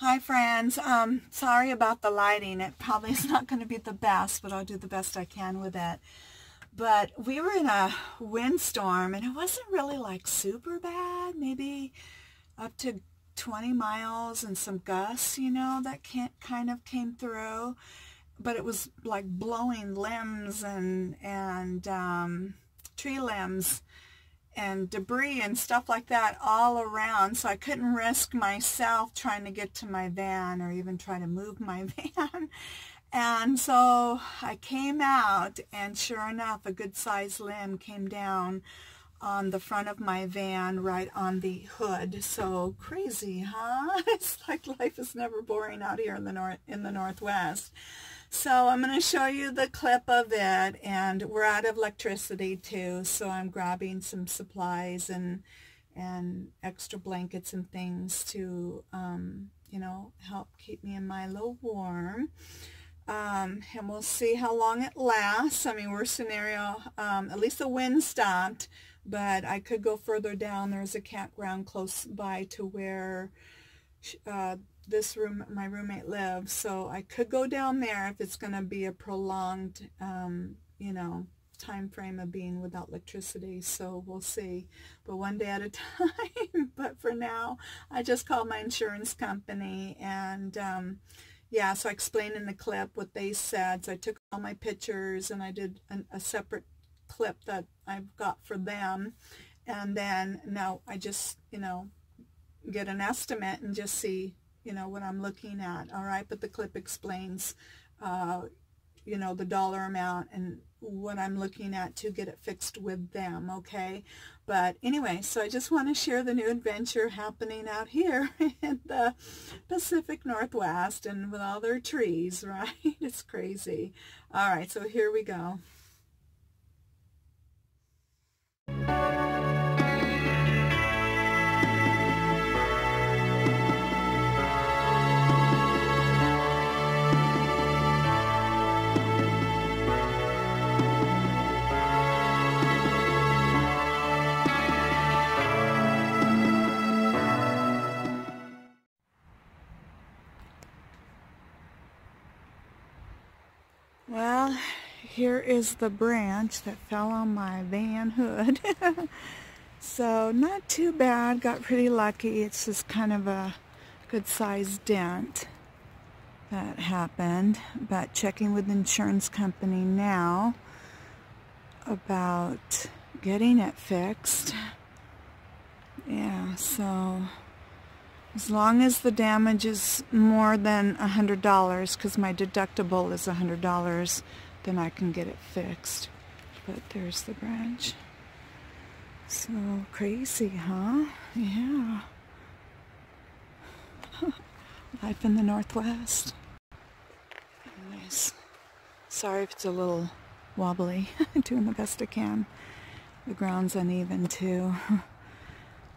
Hi friends, sorry about the lighting. It probably is not going to be the best, but I'll do the best I can with it. But we were in a windstorm and it wasn't really like super bad, maybe up to 20 miles and some gusts, you know, that kind of came through. But it was like blowing limbs and tree limbs and debris and stuff like that all around, so I couldn't risk myself trying to get to my van or even try to move my van. And so I came out, and sure enough, a good-sized limb came down on the front of my van, right on the hood. So crazy, huh? It's like life is never boring out here in the Northwest. So I'm going to show you the clip of it, and we're out of electricity too, so I'm grabbing some supplies and extra blankets and things to, you know, help keep me and Milo warm. And we'll see how long it lasts. I mean, worst scenario, at least the wind stopped, but I could go further down. There's a campground close by to where my roommate lives, so I could go down there if it's going to be a prolonged, you know, time frame of being without electricity. So we'll see, but one day at a time. But for now, I just called my insurance company, and yeah, so I explained in the clip what they said. So I took all my pictures and I did a separate clip that I've got for them, and then now I just, you know, get an estimate and just see, you know, what I'm looking at. All right, but the clip explains, you know, the dollar amount and what I'm looking at to get it fixed with them. Okay, but anyway, so I just want to share the new adventure happening out here in the Pacific Northwest, and with all their trees, right? It's crazy. All right, so here we go. Well, here is the branch that fell on my van hood. So not too bad, got pretty lucky. It's just kind of a good-sized dent that happened. But checking with the insurance company now about getting it fixed. Yeah, so as long as the damage is more than $100, because my deductible is $100, then I can get it fixed. But there's the branch. So crazy, huh? Yeah. Life in the Northwest. Anyways, sorry if it's a little wobbly. Doing the best I can. The ground's uneven too.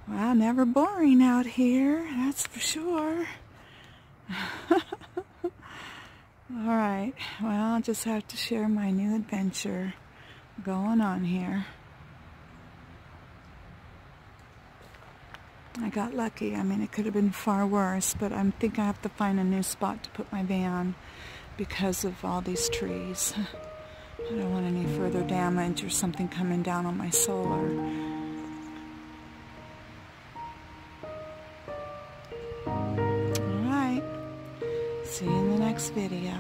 Wow, never boring out here, that's for sure. Alright, well, I'll just have to share my new adventure going on here. I got lucky. I mean, it could have been far worse, but I think I have to find a new spot to put my van because of all these trees. I don't want any further damage or something coming down on my solar. Alright, see you in the next video.